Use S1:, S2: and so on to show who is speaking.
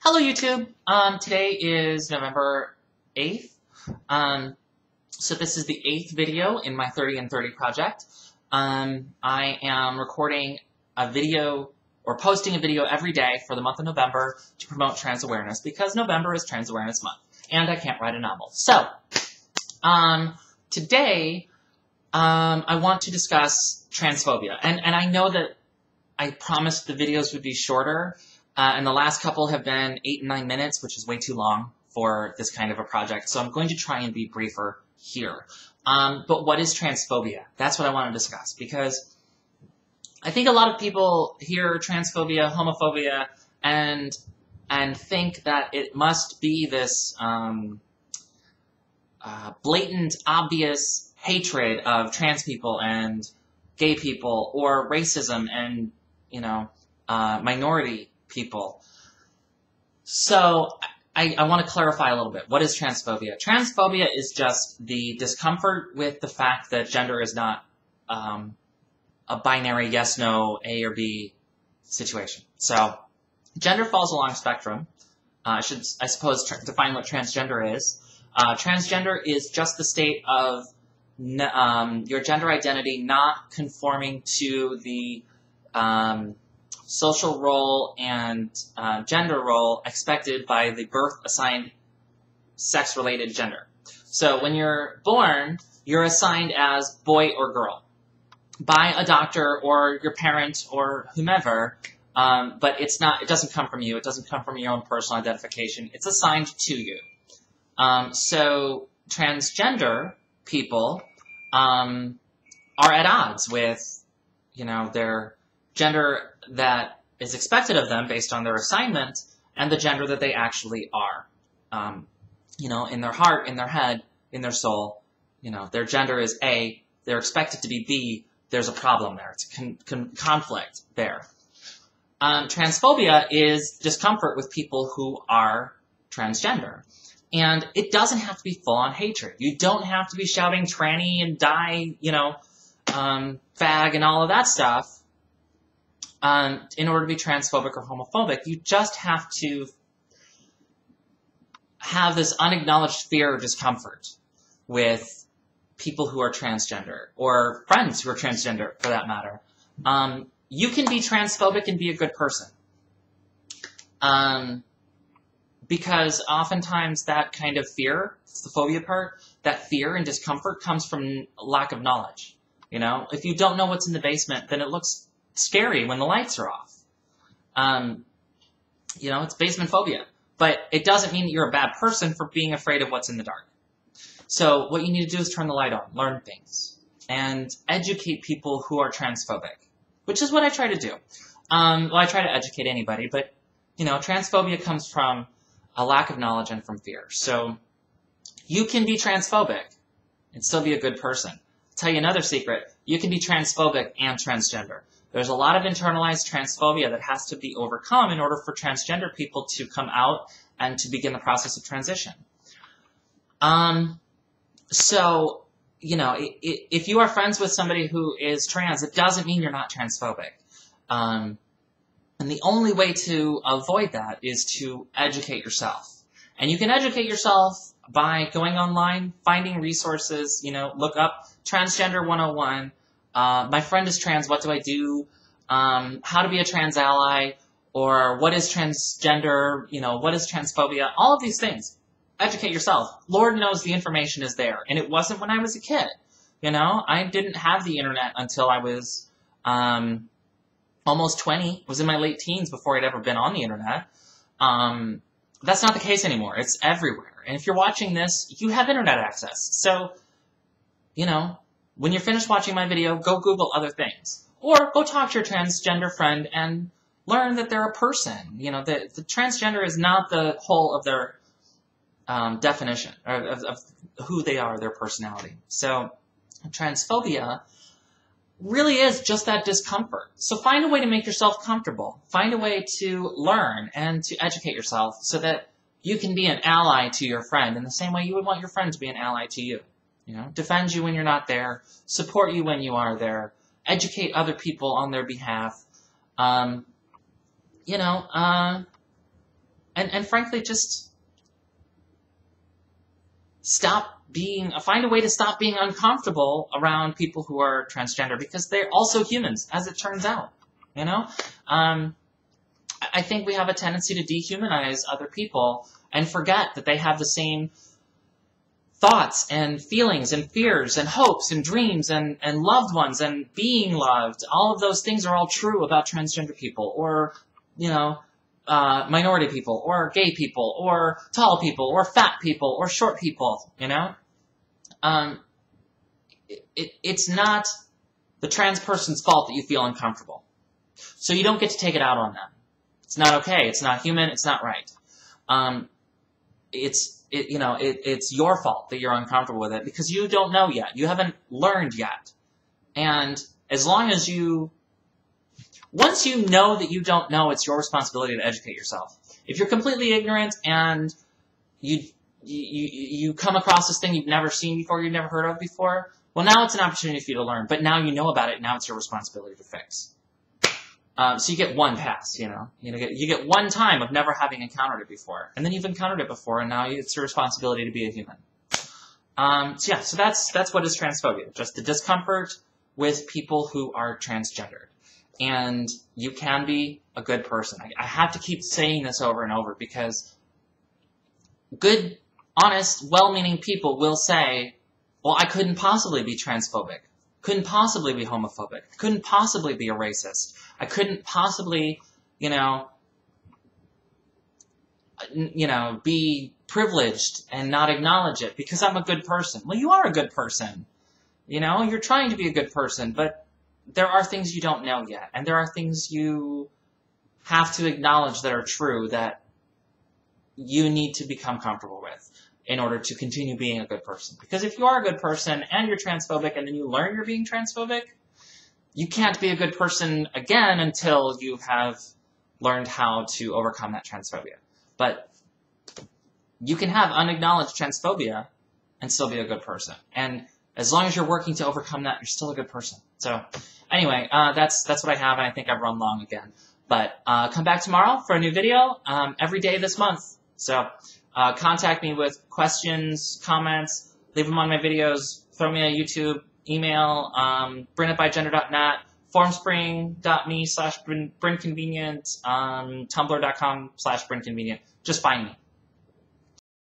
S1: Hello YouTube. Today is November 8th. So this is the 8th video in my 30 and 30 project. I am recording a video or posting a video every day for the month of November to promote trans awareness because November is Trans Awareness Month and I can't write a novel. So, today I want to discuss transphobia. And I know that I promised the videos would be shorter. And the last couple have been 8 and 9 minutes, which is way too long for this kind of a project. So I'm going to try and be briefer here. But what is transphobia? That's what I want to discuss. Because I think a lot of people hear transphobia, homophobia, and think that it must be this blatant, obvious hatred of trans people and gay people, or racism and, minority people. So I want to clarify a little bit. What is transphobia? Transphobia is just the discomfort with the fact that gender is not a binary yes, no, A or B situation. So gender falls along a spectrum. I suppose define what transgender is. Transgender is just the state of your gender identity not conforming to the social role and gender role expected by the birth-assigned sex-related gender. So when you're born, you're assigned as boy or girl by a doctor or your parent or whomever, but it doesn't come from you. It doesn't come from your own personal identification. It's assigned to you. So transgender people are at odds with, their gender that is expected of them based on their assignment and the gender that they actually are. In their heart, in their head, in their soul, their gender is A, they're expected to be B, there's a problem there. It's conflict there. Transphobia is discomfort with people who are transgender. And it doesn't have to be full-on hatred. You don't have to be shouting tranny and die, fag and all of that stuff in order to be transphobic or homophobic. You just have to have this unacknowledged fear or discomfort with people who are transgender, or friends who are transgender, for that matter. You can be transphobic and be a good person. Because oftentimes that kind of fear, it's the phobia part, that fear and discomfort comes from lack of knowledge. If you don't know what's in the basement, then it looks scary when the lights are off. It's basement phobia. But it doesn't mean that you're a bad person for being afraid of what's in the dark. So what you need to do is turn the light on, learn things, and educate people who are transphobic, which is what I try to do. I try to educate anybody, but, transphobia comes from a lack of knowledge and from fear. So you can be transphobic and still be a good person. I'll tell you another secret. You can be transphobic and transgender. There's a lot of internalized transphobia that has to be overcome in order for transgender people to come out and to begin the process of transition. So, if you are friends with somebody who is trans, it doesn't mean you're not transphobic. And the only way to avoid that is to educate yourself. And you can educate yourself by going online, finding resources, look up Transgender 101, my friend is trans, what do I do, how to be a trans ally, or what is transgender, what is transphobia, all of these things. Educate yourself. Lord knows the information is there. And it wasn't when I was a kid. I didn't have the internet until I was almost 20. I was in my late teens before I'd ever been on the internet. That's not the case anymore. It's everywhere. And if you're watching this, you have internet access. So, when you're finished watching my video, go Google other things. Or go talk to your transgender friend and learn that they're a person. The transgender is not the whole of their definition of who they are, their personality. So transphobia really is just that discomfort. So find a way to make yourself comfortable. Find a way to learn and to educate yourself so that you can be an ally to your friend in the same way you would want your friend to be an ally to you. Defend you when you're not there, support you when you are there, educate other people on their behalf, and frankly, just find a way to stop being uncomfortable around people who are transgender, because they're also humans, as it turns out, you know? I think we have a tendency to dehumanize other people and forget that they have the same thoughts and feelings and fears and hopes and dreams and loved ones and being loved. All of those things are all true about transgender people, or, you know, minority people, or gay people, or tall people, or fat people, or short people, you know? It's not the trans person's fault that you feel uncomfortable. So you don't get to take it out on them. It's not okay. It's not human. It's not right. It's your fault that you're uncomfortable with it, because you don't know yet. You haven't learned yet. And as long as once you know that you don't know, it's your responsibility to educate yourself. If you're completely ignorant and you come across this thing you've never seen before, you've never heard of before, well, now it's an opportunity for you to learn. But now you know about it. Now it's your responsibility to fix. So you get one pass, you get one time of never having encountered it before, and then you've encountered it before, and now it's your responsibility to be a human. So that's what is transphobia, just the discomfort with people who are transgendered. And you can be a good person. I have to keep saying this over and over, because good, honest, well-meaning people will say, well, I couldn't possibly be transphobic. Couldn't possibly be homophobic. Couldn't possibly be a racist. I couldn't possibly, be privileged and not acknowledge it because I'm a good person. Well, you are a good person. You're trying to be a good person, but there are things you don't know yet. And there are things you have to acknowledge that are true that you need to become comfortable with in order to continue being a good person. Because if you are a good person and you're transphobic and then you learn you're being transphobic, you can't be a good person again until you have learned how to overcome that transphobia. But you can have unacknowledged transphobia and still be a good person. And as long as you're working to overcome that, you're still a good person. So anyway, that's what I have, and I think I've run long again. But come back tomorrow for a new video every day this month. So contact me with questions, comments, leave them on my videos, throw me a YouTube, email, brin@bigender.net, formspring.me/brinconvenient, tumblr.com/brinconvenient. Just find me.